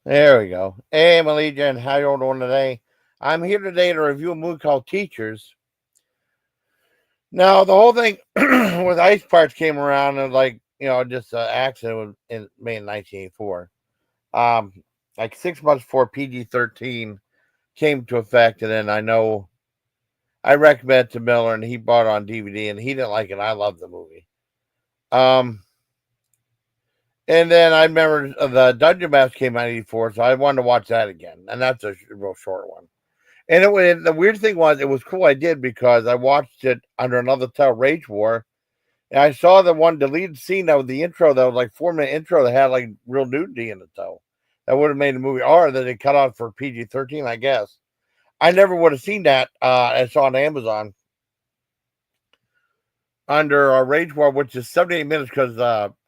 There we go. Hey, Malijan, how you all doing today? I'm here today to review a movie called Teachers. Now, the whole thing with Ice Parts came around and just an accident in May of 1984. Um, like 6 months before PG-13 came to effect, and then I recommended it to Miller, and he bought it on DVD, and he didn't like it. I love the movie. Um, and then I remember the Dungeon Master came out in '84, so I wanted to watch that again, and that's a real short one. And the weird thing was, it was cool I did because I watched it under another title, Rage War, and I saw the one deleted scene that was the intro, that was like 4 minute intro that had like real nudity in it though. That would have made the movie R that they cut out for PG-13, I guess. I never would have seen that. I saw on Amazon under Rage War, which is 78 minutes because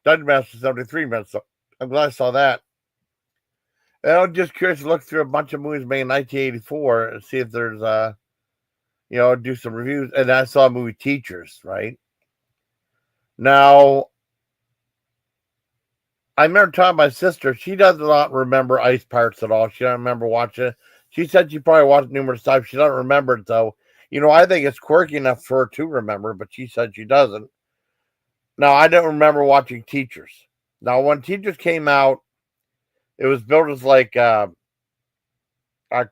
Dungeon Master is 73 minutes. So I'm glad I saw that. And I'm just curious to look through a bunch of movies made in 1984 and see if there's do some reviews. And I saw a movie Teachers, right? Now, I remember telling my sister, she does not remember Ice Pirates at all. She doesn't remember watching it. She said she probably watched it numerous times. She doesn't remember it, though. I think it's quirky enough for her to remember, but she said she doesn't. Now, I don't remember watching Teachers. Now, when Teachers came out, it was built as like a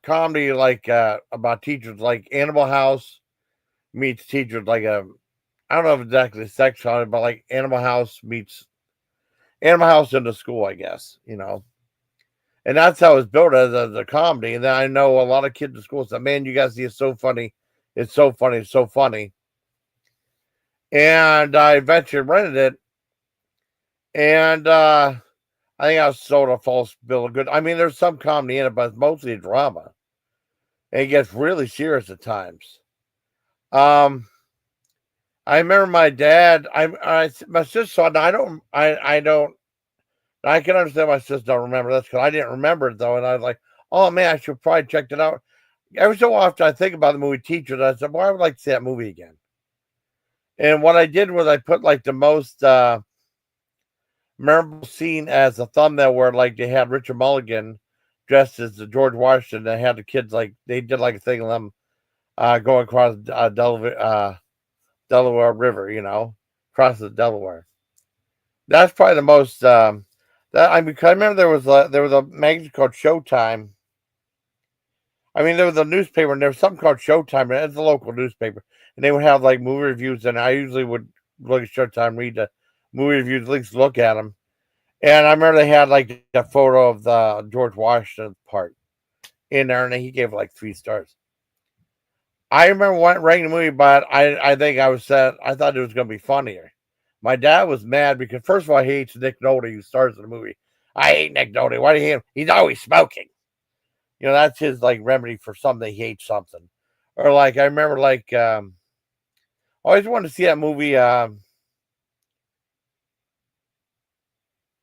comedy, about teachers, like Animal House meets Teachers, I don't know if exactly sex on it, but like Animal House meets Animal House in the school, I guess. And that's how it's built as a comedy. And then I know a lot of kids in school said, "Man, you guys see it's so funny. It's so funny. It's so funny." And I eventually rented it. And I think I was sold a false bill of good. I mean, there's some comedy in it, but it's mostly a drama. And it gets really serious at times. Um, I remember my dad. My sister saw it. I can understand my sister don't remember this because I didn't remember it though, and I was like, "Oh man, I should probably check it out." Every so often, I think about the movie Teachers. I said, "Well, I would like to see that movie again." And what I did was I put like the most memorable scene as a thumbnail, where like they had Richard Mulligan dressed as the George Washington. They had the kids, like they did like a thing of them going across Delaware River, across the Delaware. That's probably the most. That I mean, 'cause I remember there was a magazine called Showtime. I mean, there was a newspaper, and there was something called Showtime, and it's a local newspaper, and they would have like movie reviews, and I usually would look at Showtime, read the movie reviews, at least look at them. And I remember they had like a photo of the George Washington part in there, and he gave like 3 stars. I remember writing the movie, but I think I was sad. I thought it was going to be funnier. My dad was mad because, first of all, he hates Nick Nolte, who stars in the movie. I hate Nick Nolte. Why do you hate him? He's always smoking. That's his like remedy for something. He hates something. Or like I remember I always wanted to see that movie.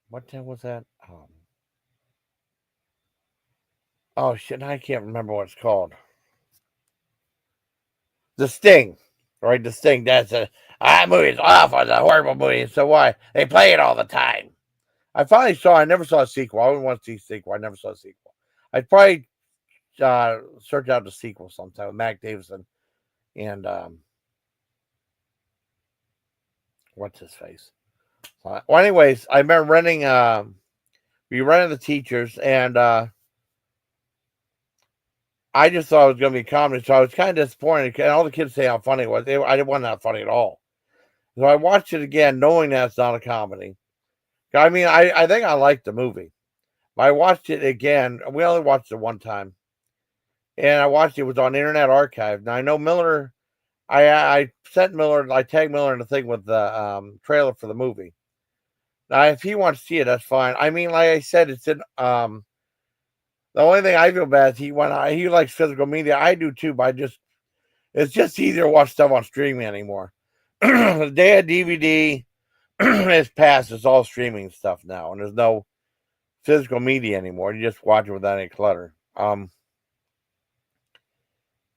What the hell was that? Oh shit! I can't remember what it's called. The Sting, right? The Sting. That movie's awful. It's a horrible movie. So why they play it all the time? I finally saw. I never saw a sequel. I wouldn't want to see a sequel. I never saw a sequel. I'd probably search out the sequel sometime with Mac Davidson and what's his face. Well, anyways, I remember renting. We rented the Teachers, and I just thought it was going to be a comedy, so I was kind of disappointed. And all the kids say how funny it was. I didn't want that funny at all. So I watched it again, knowing that it's not a comedy. I mean, I think I liked the movie. But I watched it again. We only watched it one time, and I watched it was on Internet Archive. Now I know Miller. I sent Miller. I tagged Miller in the thing with the trailer for the movie. Now, if he wants to see it, that's fine. I mean, like I said, it's in. The only thing I feel bad is he likes physical media. I do too, but it's just easier to watch stuff on streaming anymore. The day of DVD is past. It's all streaming stuff now, and there's no physical media anymore. You just watch it without any clutter. And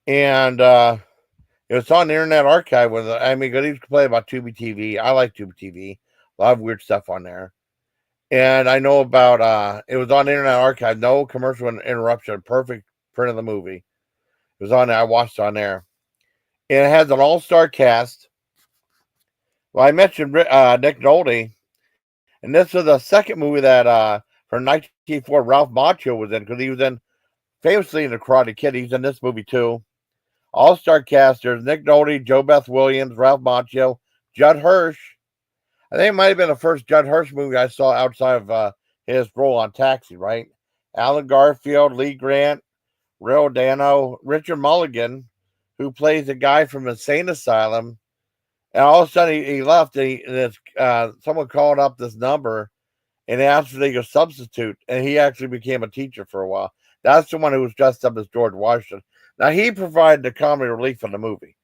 it's on the Internet Archive because you can play about Tubi TV. I like Tubi TV. A lot of weird stuff on there. And I know about it was on Internet Archive, no commercial interruption, perfect print of the movie. It was on there. I watched it on there. And it has an all-star cast. Well, I mentioned Nick Nolte, and this is the second movie that from 1984 Ralph Macchio was in, because he was in famously in The Karate Kid. He's in this movie too. All-star cast. There's Nick Nolte, Jo Beth Williams, Ralph Macchio, Judd Hirsch. I think it might have been the first Judd Hirsch movie I saw outside of his role on Taxi, right? Alan Garfield, Lee Grant, Ray Dano, Richard Mulligan, who plays the guy from Insane Asylum. And all of a sudden he left, and someone called up this number and asked if they could substitute, and he actually became a teacher for a while. That's the one who was dressed up as George Washington. Now, he provided the comedy relief in the movie.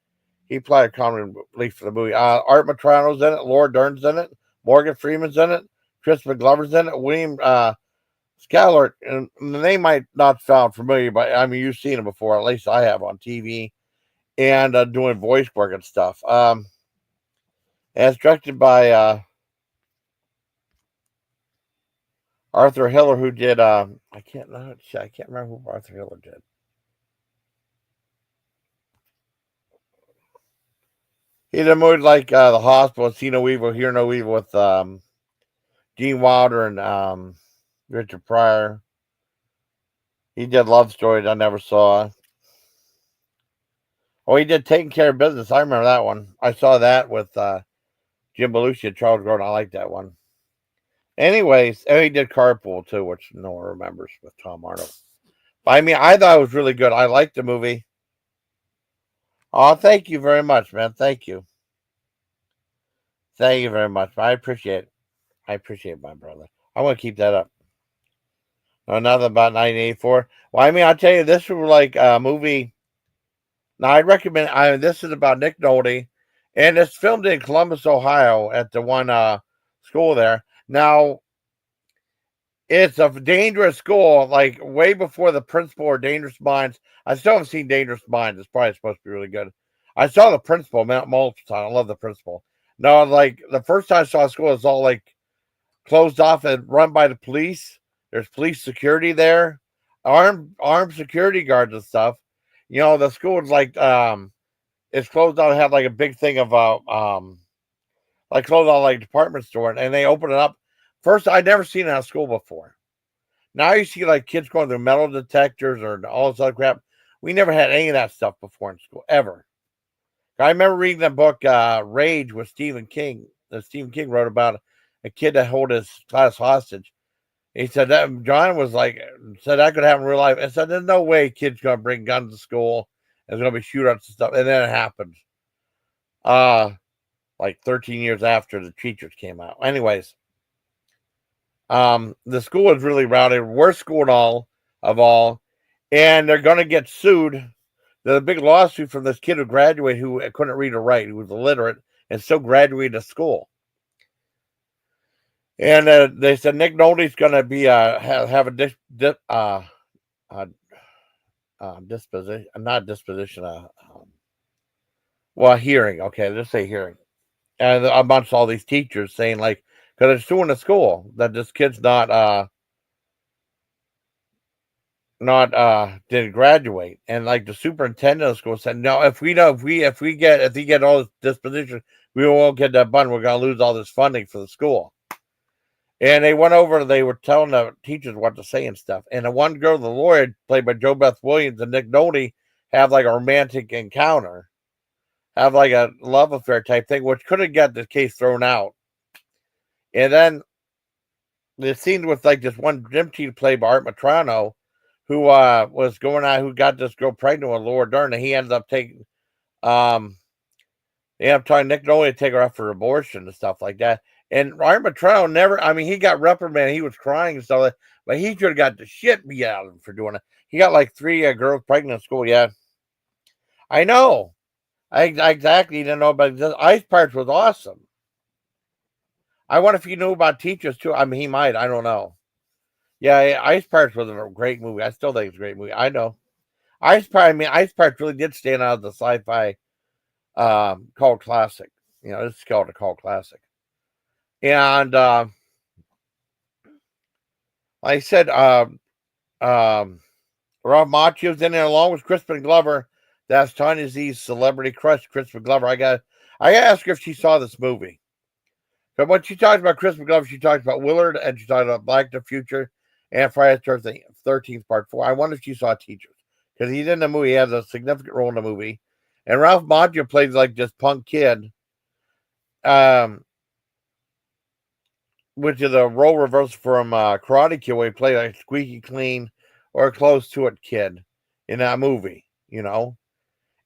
He provided comedy relief for the movie. Art Metrano's in it. Laura Dern's in it. Morgan Freeman's in it. Chris McGlover's in it. William Scallert, and the name might not sound familiar, but I mean, you've seen him before. At least I have on TV and doing voice work and stuff. And it's directed by Arthur Hiller, who did I can't remember who Arthur Hiller did. He did movies like The Hospital, See No Evil, Hear No Evil with Gene Wilder and Richard Pryor. He did Love Stories I never saw. Oh, he did Taking Care of Business. I remember that one. I saw that with Jim Belushi and Charles Grodin. I like that one. Anyways, and he did Carpool too, which no one remembers with Tom Arnold. But I mean, I thought it was really good. I liked the movie. Oh, thank you very much, man. Thank you. Thank you very much. I appreciate it. I appreciate it, my brother. I want to keep that up. No, nothing about 1984. Well, I mean, I'll tell you, this was like a movie. Now, I'd recommend. This is about Nick Nolte, and it's filmed in Columbus, Ohio, at the one school there. Now, it's a dangerous school, like way before the principal or Dangerous Minds. I still haven't seen Dangerous Minds. It's probably supposed to be really good. I saw the principal multiple times. I love the principal. No, like the first time I saw school, it's all like closed off and run by the police. There's police security there, armed security guards and stuff. You know, the school is like it's closed down. It had like a big thing of like closed down like department store, and they opened it up. First, I'd never seen it at school before. Now you see like kids going through metal detectors or all this other crap. We never had any of that stuff before in school ever. I remember reading the book Rage with Stephen King. That Stephen King wrote about a kid that held his class hostage. He said that John was like said that could happen in real life. I said there's no way kids gonna bring guns to school. There's gonna be shootouts and stuff, and then it happened. Like 13 years after the teachers came out. Anyways, the school is really rowdy, worst school of all, and they're gonna get sued. There's a big lawsuit from this kid who graduated who couldn't read or write, who was illiterate, and still graduated school. And they said Nick Nolte's going to be have a disposition, not disposition, well, hearing. Okay, let's say hearing, and amongst all these teachers saying like, because they're suing the school that this kid's not didn't graduate, and like the superintendent of the school said, no, if he get all this disposition, we won't get that button. We're going to lose all this funding for the school. And they went over, they were telling the teachers what to say and stuff. And the one girl, the lawyer, played by Jo Beth Williams, and Nick Nolte have like a romantic encounter, have like a love affair type thing, which could have got the case thrown out. And then the scene with like this one gym team played by Art Metrano, who was going out, who got this girl pregnant with Laura Dern, and he ended up taking, they ended up telling Nick Nolte to take her out for abortion and stuff like that. And Art Metrano never, I mean, he got reprimanded. He was crying and stuff, but he should have got the shit beat out of him for doing it. He got like 3 girls pregnant in school. Yeah. I know. I exactly didn't know about this. Ice Pirates was awesome. I wonder if he knew about teachers too. I mean, he might. I don't know. Yeah, Ice Pirates was a great movie. I still think it's a great movie. I know. Ice Pirates really did stand out as a sci-fi cult classic. You know, it's called a cult classic. And like I said, Ralph Macchio's in there along with Crispin Glover. That's Tanya Z's celebrity crush, Crispin Glover. I asked her if she saw this movie. So when she talks about Crispin Glover, she talks about Willard and she talks about Black the Future and Friday the 13th Part 4. I wonder if she saw Teachers because he's in the movie. He has a significant role in the movie. And Ralph Macchio plays like this punk kid, which is a role reversal from Karate Kid, where he played like squeaky clean or close to it kid in that movie, you know.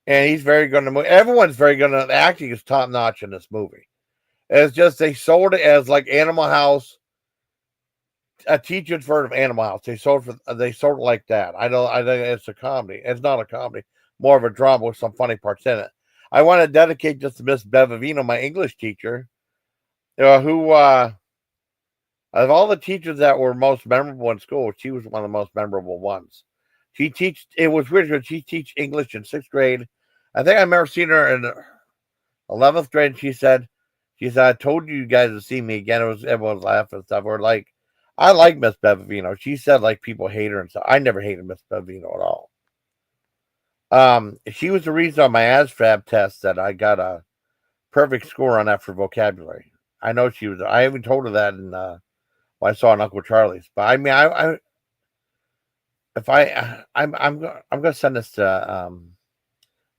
And he's very good in the movie. Everyone's very good. The acting is top notch in this movie. It's just they sold it as like Animal House. A teacher's version of Animal House. They sold it like that. I think it's a comedy. It's not a comedy, more of a drama with some funny parts in it. I want to dedicate this to Miss Bevavino, my English teacher, who of all the teachers that were most memorable in school, she was one of the most memorable ones. It was weird because she teach English in 6th grade. I think I remember seeing her in 11th grade. And she said, I told you guys to see me again. Everyone was laughing and stuff. We're like, I like Miss Bevavino. She said like people hate her and stuff. I never hated Miss Bevavino at all. She was the reason on my ASVAB test that I got a perfect score on that for vocabulary. I know she was. I even told her that in I saw in Uncle Charlie's. But I mean, I'm gonna send this to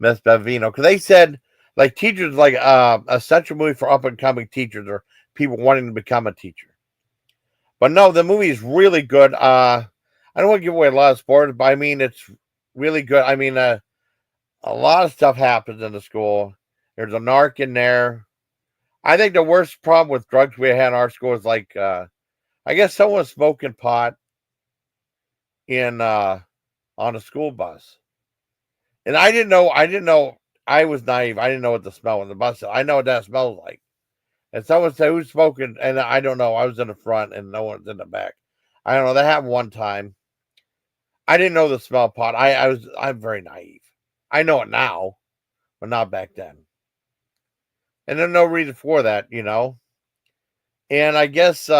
Miss Bevavino because they said like teachers like a central movie for up and coming teachers or people wanting to become a teacher. But no, the movie is really good. I don't want to give away a lot of spoilers, but I mean it's really good. I mean, a lot of stuff happens in the school. There's a narc in there. I think the worst problem with drugs we had in our school is like I guess someone was smoking pot in on a school bus. And I didn't know I was naive. I didn't know what the smell on the bus. I know what that smells like. And someone said who's smoking, and I don't know. I was in the front and no one's in the back. I don't know. That happened one time. I didn't know the smell of pot. I'm very naive. I know it now, but not back then. And there's no reason for that, you know. And I guess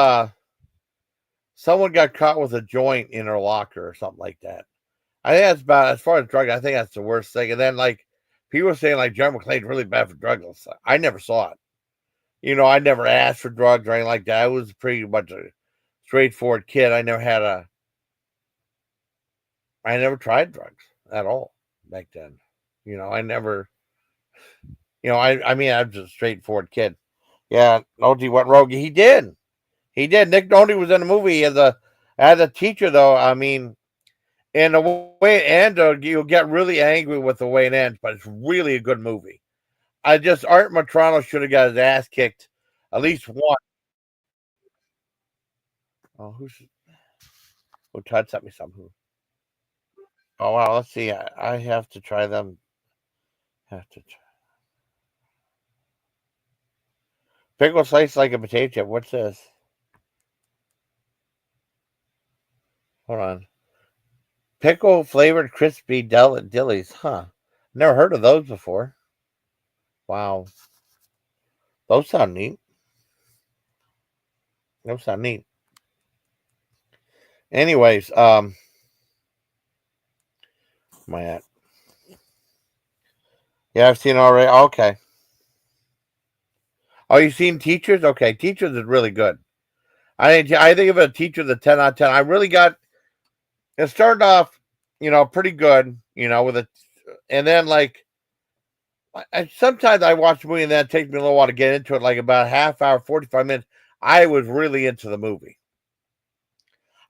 someone got caught with a joint in her locker or something like that. I think that's about as far as drug. I think that's the worst thing. And then like people were saying like John McClane's really bad for drugs. I never saw it. You know, I never asked for drugs or anything like that. I was pretty much a straightforward kid. I never tried drugs at all back then. You know, I never, I mean, I was a straightforward kid. Yeah, Nolte went rogue. He did. Nick Nolte was in the movie as a teacher, though. I mean, and the way it ends, you'll get really angry with the way it ends, but it's really a good movie. Art Matrano should have got his ass kicked at least once. Oh, who Todd sent me something? Oh wow, let's see. I have to try them. Have to try. Pickle sliced like a potato chip. What's this? Hold on. Pickle flavored crispy dillies. Huh. Never heard of those before. Wow. Those sound neat. Anyways, am I at? Yeah, I've seen it already. Okay. Oh, you've seen Teachers? Okay, Teachers is really good. I think of a Teacher the 10 out of 10. I really got it started off, pretty good, with it, and then like sometimes I watch a movie and that takes me a little while to get into it, like about a half hour, 45 minutes. I was really into the movie.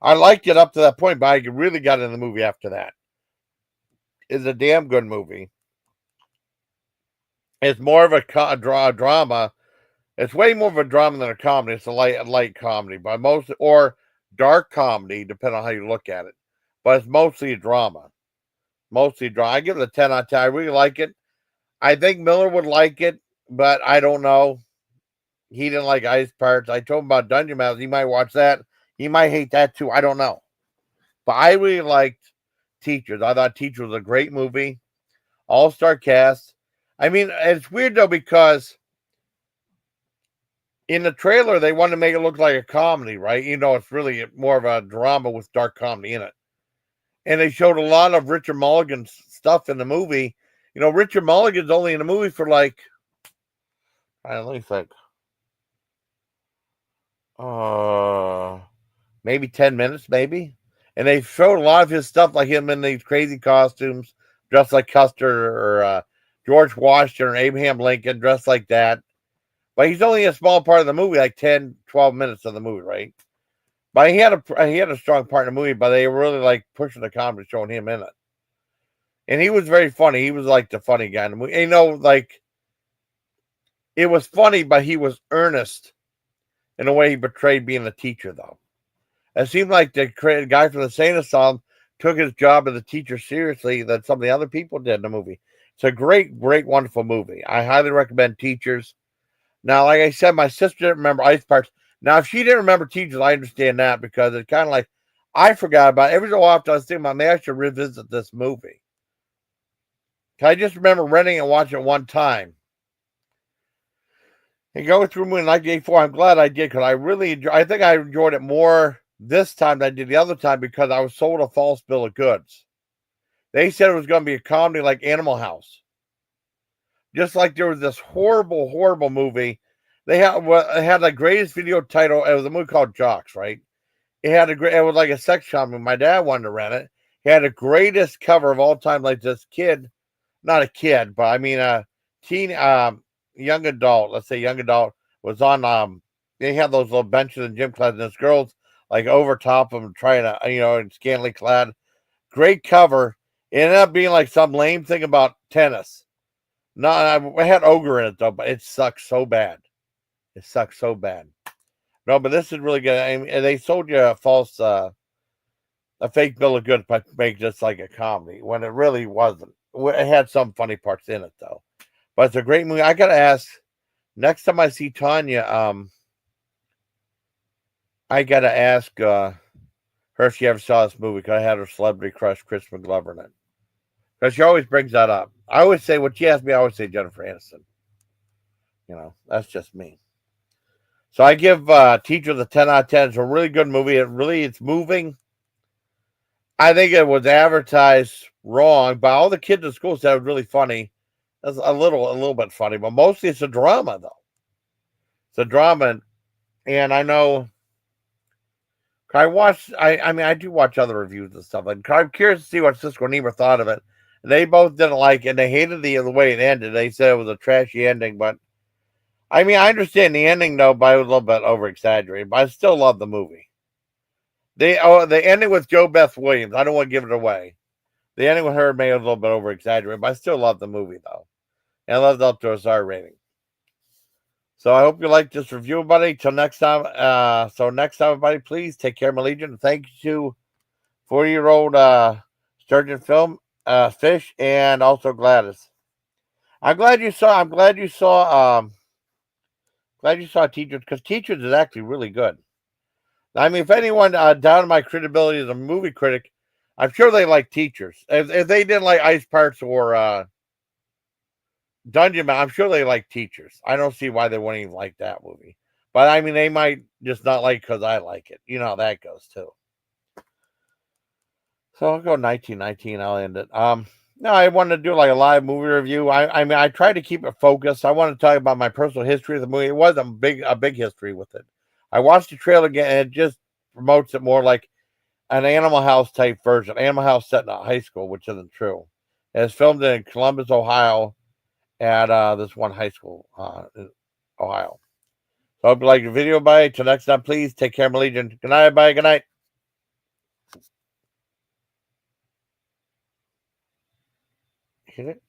I liked it up to that point, but I really got in the movie after that. It's a damn good movie. It's more of a drama. It's way more of a drama than a comedy. It's a light comedy, but or dark comedy, depending on how you look at it. But it's mostly a drama. I give it a 10 out of 10. I really like it. I think Miller would like it, but I don't know. He didn't like Ice Pirates. I told him about Dungeon Masters. He might watch that. He might hate that too. I don't know. But I really liked Teachers. I thought Teachers was a great movie. All-star cast. I mean, it's weird though because In the trailer, they wanted to make it look like a comedy, right? It's really more of a drama with dark comedy in it. And they showed a lot of Richard Mulligan's stuff in the movie. Richard Mulligan's only in the movie for like, let me think, maybe 10 minutes, maybe. And they showed a lot of his stuff, like him in these crazy costumes, dressed like Custer or George Washington or Abraham Lincoln, dressed like that. But he's only a small part of the movie, like 10, 12 minutes of the movie, right? But he had a strong part in the movie, but they were really like pushing the comedy, showing him in it. And he was very funny. He was like the funny guy in the movie. Like it was funny, but he was earnest in the way he portrayed being a teacher, though. It seemed like the guy from the Insane Asylum took his job as a teacher seriously that some of the other people did in the movie. It's a great, great, wonderful movie. I highly recommend Teachers. Now, like I said, my sister didn't remember Ice Parks. Now, if she didn't remember Teachers, I understand that because it's kind of like I forgot about it. Every so often I was thinking about, maybe I should revisit this movie. I just remember renting and watching it one time. And going through movie in 1984, I'm glad I did because I think I enjoyed it more this time than I did the other time because I was sold a false bill of goods. They said it was going to be a comedy like Animal House. Just like there was this horrible, horrible movie. It had the greatest video title. It was a movie called Jocks, right? It was like a sex comedy. My dad wanted to rent it. It had the greatest cover of all time, like this kid, not a kid, but I mean a teen, young adult. Let's say young adult was on. They had those little benches in gym class, and this girl's like over top of them, trying to, in scantily clad. Great cover. It ended up being like some lame thing about tennis. No, I had ogre in it though, but it sucks so bad. It sucks so bad. No, but this is really good. I mean, they sold you a fake bill of goods, but make this like a comedy when it really wasn't. It had some funny parts in it though, but it's a great movie. I gotta ask. Next time I see Tanya, I gotta ask her if she ever saw this movie because I had her celebrity crush, Chris McGlover, in it. Because she always brings that up. I always say, when she asks me, I always say Jennifer Aniston. That's just me. So I give Teacher the 10 out of 10. It's a really good movie. It's moving. I think it was advertised wrong, but all the kids in school said it was really funny. That's a little bit funny, but mostly it's a drama, though. It's a drama, and I know. I do watch other reviews and stuff. Like, I'm curious to see what Siskel and Ebert thought of it. They both didn't like it, and they hated the way it ended. They said it was a trashy ending, but I understand the ending though, but it was a little bit over exaggerated. But I still love the movie. The ending with Jo Beth Williams. I don't want to give it away. The ending with her may have a little bit over exaggerated, but I still love the movie though, and I loved it up to a star rating. So I hope you like this review, buddy. Till next time. Next time, everybody, please take care, my legion. Thank you to 40-year-old Sturgeon Film, Fish, and also Gladys. I'm glad you saw. Teachers, because Teachers is actually really good. I mean, if anyone doubted my credibility as a movie critic, I'm sure they like Teachers. If they didn't like Ice Parks or Dungeon Man, I'm sure they like Teachers. I don't see why they wouldn't even like that movie. But I mean, they might just not like because I like it. You know how that goes too. So I'll go 1919. I'll end it. No, I wanted to do like a live movie review. I try to keep it focused. I want to talk about my personal history of the movie. It wasn't a big history with it. I watched the trailer again, and it just promotes it more like an Animal House type version. Animal House set in a high school, which isn't true. It's filmed in Columbus, Ohio, at this one high school in Ohio. So I hope you like the video. Bye. Till next time, please take care, my legion. Good night, bye. Good night. Hit it.